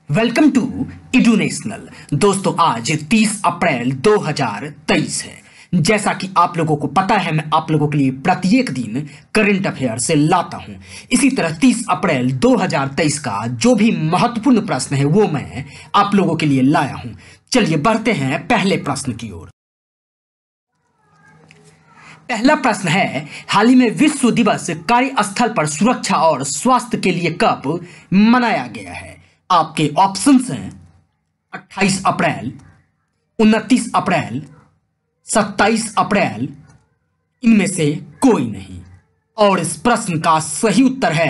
Welcome to एडुनेशनल। दोस्तों आज 30 अप्रैल 2023 है। जैसा कि आप लोगों को पता है, मैं आप लोगों के लिए प्रत्येक दिन करंट अफेयर से लाता हूं। इसी तरह 30 अप्रैल 2023 का जो भी महत्वपूर्ण प्रश्न है वो मैं आप लोगों के लिए लाया हूं। चलिए बढ़ते हैं पहले प्रश्न की ओर। पहला प्रश्न है, हाल ही में विश्व दिवस कार्यस्थल पर सुरक्षा और स्वास्थ्य के लिए कब मनाया गया है? आपके ऑप्शंस हैं 28 अप्रैल, 29 अप्रैल, 27 अप्रैल, इनमें से कोई नहीं। और इस प्रश्न का सही उत्तर है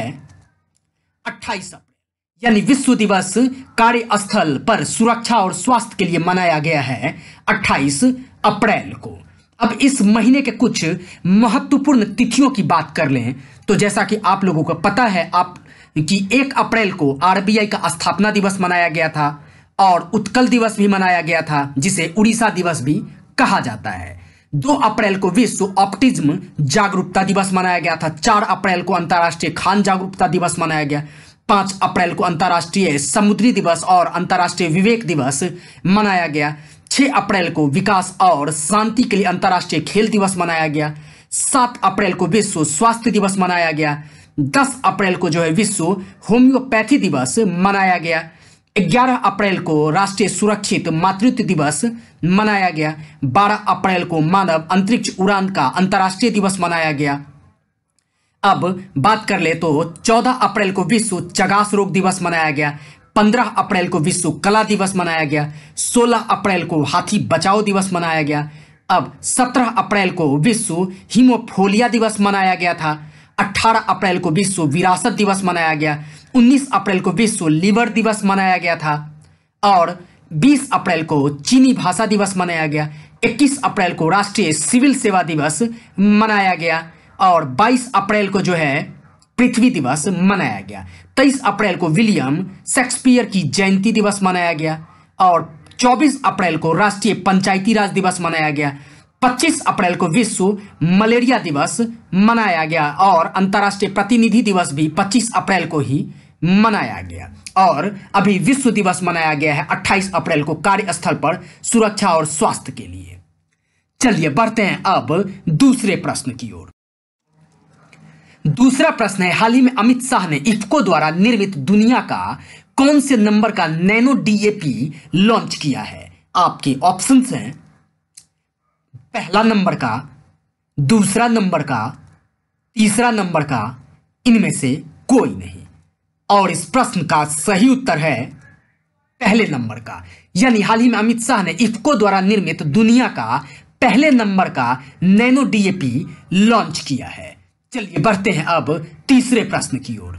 28 अप्रैल, यानी विश्व दिवस कार्यस्थल पर सुरक्षा और स्वास्थ्य के लिए मनाया गया है 28 अप्रैल को। अब इस महीने के कुछ महत्वपूर्ण तिथियों की बात कर लें तो जैसा कि आप लोगों को पता है कि 1 अप्रैल को आरबीआई का स्थापना दिवस मनाया गया था और उत्कल दिवस भी मनाया गया था, जिसे उड़ीसा दिवस भी कहा जाता है। 2 अप्रैल को विश्व ऑप्टिज्म जागरूकता दिवस मनाया गया था। 4 अप्रैल को अंतर्राष्ट्रीय खान जागरूकता दिवस मनाया गया। 5 अप्रैल को अंतर्राष्ट्रीय समुद्री दिवस और अंतर्राष्ट्रीय विवेक दिवस मनाया गया। 6 अप्रैल को विकास और शांति के लिए अंतर्राष्ट्रीय खेल दिवस मनाया गया। 7 अप्रैल को विश्व स्वास्थ्य दिवस मनाया गया। 10 अप्रैल को जो है विश्व होम्योपैथी दिवस मनाया गया। 11 अप्रैल को राष्ट्रीय सुरक्षित मातृत्व दिवस मनाया गया। 12 अप्रैल को मानव अंतरिक्ष उड़ान का अंतर्राष्ट्रीय दिवस मनाया गया। अब बात कर ले तो 14 अप्रैल को विश्व चगास रोग दिवस मनाया गया। 15 अप्रैल को विश्व कला दिवस मनाया गया। 16 अप्रैल को हाथी बचाओ दिवस मनाया गया। अब 17 अप्रैल को विश्व हीमोफीलिया दिवस मनाया गया था। 18 अप्रैल को विश्व विरासत दिवस मनाया गया। 19 अप्रैल को विश्व लीवर दिवस मनाया गया था और 20 अप्रैल को चीनी भाषा दिवस मनाया गया। 21 अप्रैल को राष्ट्रीय सिविल सेवा दिवस मनाया गया और 22 अप्रैल को जो है पृथ्वी दिवस मनाया गया। 23 अप्रैल को विलियम शेक्सपियर की जयंती दिवस मनाया गया और 24 अप्रैल को राष्ट्रीय पंचायती राज दिवस मनाया गया। 25 अप्रैल को विश्व मलेरिया दिवस मनाया गया और अंतर्राष्ट्रीय प्रतिनिधि दिवस भी 25 अप्रैल को ही मनाया गया। और अभी विश्व दिवस मनाया गया है 28 अप्रैल को कार्यस्थल पर सुरक्षा और स्वास्थ्य के लिए। चलिए बढ़ते हैं अब दूसरे प्रश्न की ओर। दूसरा प्रश्न है, हाल ही में अमित शाह ने इफ्को द्वारा निर्मित दुनिया का कौन से नंबर का नैनो डीएपी लॉन्च किया है? आपके ऑप्शंस हैं पहला नंबर का, दूसरा नंबर का, तीसरा नंबर का, इनमें से कोई नहीं। और इस प्रश्न का सही उत्तर है पहले नंबर का, यानी हाल ही में अमित शाह ने इफ्को द्वारा निर्मित दुनिया का पहले नंबर का नैनो डीएपी लॉन्च किया है। चलिए बढ़ते हैं अब तीसरे प्रश्न की ओर।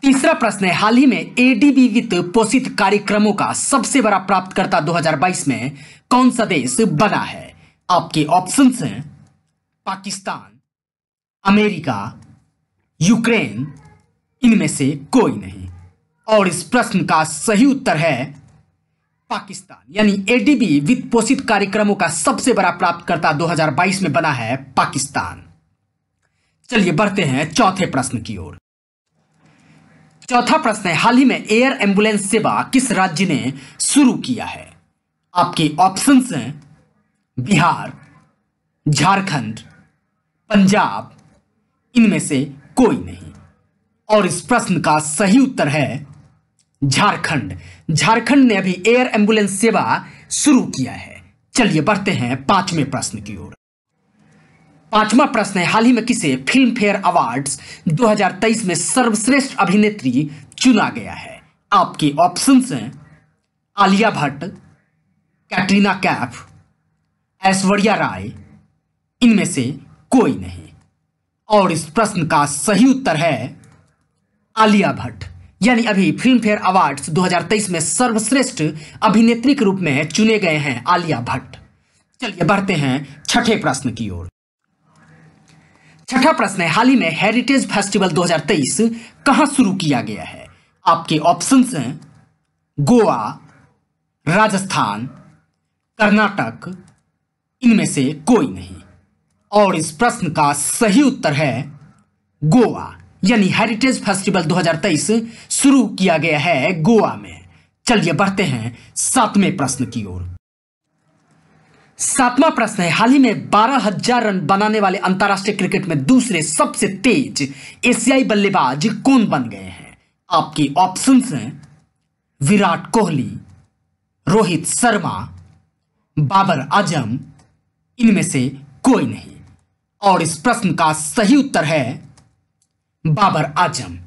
तीसरा प्रश्न है, हाल ही में एडीबी वित्त पोषित कार्यक्रमों का सबसे बड़ा प्राप्तकर्ता 2022 में कौन सा देश बना है? आपके ऑप्शंस हैं पाकिस्तान, अमेरिका, यूक्रेन, इनमें से कोई नहीं। और इस प्रश्न का सही उत्तर है पाकिस्तान, यानी एडीबी वित्त पोषित कार्यक्रमों का सबसे बड़ा प्राप्तकर्ता 2022 में बना है पाकिस्तान। चलिए बढ़ते हैं चौथे प्रश्न की ओर। चौथा प्रश्न है, हाल ही में एयर एम्बुलेंस सेवा किस राज्य ने शुरू किया है? आपके ऑप्शंस हैं बिहार, झारखंड, पंजाब, इनमें से कोई नहीं। और इस प्रश्न का सही उत्तर है झारखंड। झारखंड ने अभी एयर एम्बुलेंस सेवा शुरू किया है। चलिए बढ़ते हैं पांचवें प्रश्न की ओर। पांचवा प्रश्न है, हाल ही में किसे फिल्म फेयर अवार्ड्स 2023 में सर्वश्रेष्ठ अभिनेत्री चुना गया है? आपके ऑप्शंस हैं आलिया भट्ट, कैटरीना कैफ, ऐश्वर्या राय, इनमें से कोई नहीं। और इस प्रश्न का सही उत्तर है आलिया भट्ट, यानी अभी फिल्म फेयर अवार्ड्स 2023 में सर्वश्रेष्ठ अभिनेत्री के रूप में चुने गए हैं आलिया भट्ट। चलिए बढ़ते हैं छठे प्रश्न की ओर। छठा प्रश्न है, हाल ही में हेरिटेज फेस्टिवल 2023 कहां शुरू किया गया है? आपके ऑप्शंस हैं गोवा, राजस्थान, कर्नाटक, इनमें से कोई नहीं। और इस प्रश्न का सही उत्तर है गोवा, यानी हेरिटेज फेस्टिवल 2023 शुरू किया गया है गोवा में। चलिए बढ़ते हैं 7वें प्रश्न की ओर। 7वां प्रश्न है, हाल ही में 12,000 रन बनाने वाले अंतरराष्ट्रीय क्रिकेट में दूसरे सबसे तेज एशियाई बल्लेबाज कौन बन गए हैं? आपके ऑप्शंस हैं विराट कोहली, रोहित शर्मा, बाबर आजम, इनमें से कोई नहीं। और इस प्रश्न का सही उत्तर है बाबर आजम।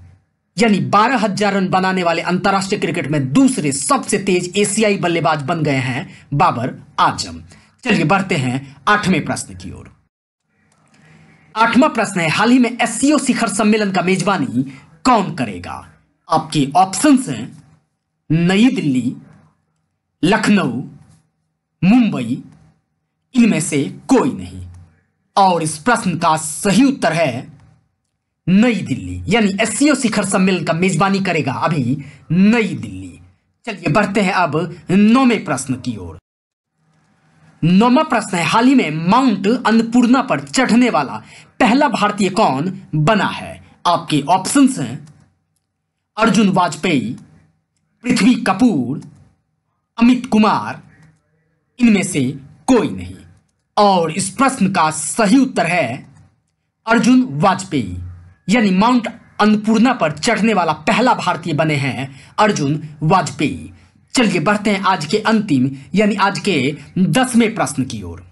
यानी 12,000 रन बनाने वाले अंतरराष्ट्रीय क्रिकेट में दूसरे सबसे तेज एशियाई बल्लेबाज बन गए हैं बाबर आजम। चलिए बढ़ते हैं 8वें प्रश्न की ओर। 8वां प्रश्न है, हाल ही में एससीओ शिखर सम्मेलन का मेजबानी कौन करेगा? आपके ऑप्शंस हैं नई दिल्ली, लखनऊ, मुंबई, इनमें से कोई नहीं। और इस प्रश्न का सही उत्तर है नई दिल्ली। यानी एससीओ शिखर सम्मेलन का मेजबानी करेगा अभी नई दिल्ली। चलिए बढ़ते हैं अब 9वें प्रश्न की ओर। 9वां प्रश्न है, हाल ही में माउंट अन्नपूर्णा पर चढ़ने वाला पहला भारतीय कौन बना है? आपके ऑप्शंस हैं अर्जुन वाजपेयी, पृथ्वी कपूर, अमित कुमार, इनमें से कोई नहीं। और इस प्रश्न का सही उत्तर है अर्जुन वाजपेयी। यानी माउंट अन्नपूर्णा पर चढ़ने वाला पहला भारतीय बने हैं अर्जुन वाजपेयी। चलिए बढ़ते हैं आज के अंतिम यानी आज के 10वें प्रश्न की ओर।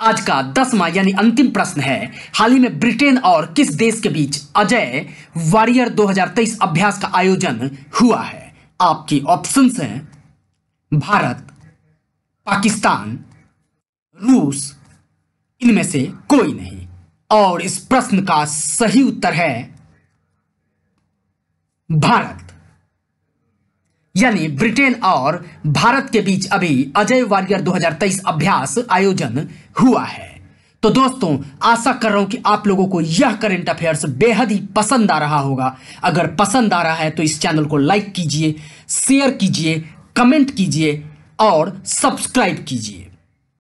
आज का 10वां यानी अंतिम प्रश्न है, हाल ही में ब्रिटेन और किस देश के बीच अजय वॉरियर 2023 अभ्यास का आयोजन हुआ है? आपके ऑप्शंस हैं भारत, पाकिस्तान, रूस, इनमें से कोई नहीं। और इस प्रश्न का सही उत्तर है भारत। यानी ब्रिटेन और भारत के बीच अभी अजय वॉरियर 2023 अभ्यास आयोजन हुआ है। तो दोस्तों आशा कर रहा हूं कि आप लोगों को यह करंट अफेयर्स बेहद ही पसंद आ रहा होगा। अगर पसंद आ रहा है तो इस चैनल को लाइक कीजिए, शेयर कीजिए, कमेंट कीजिए और सब्सक्राइब कीजिए।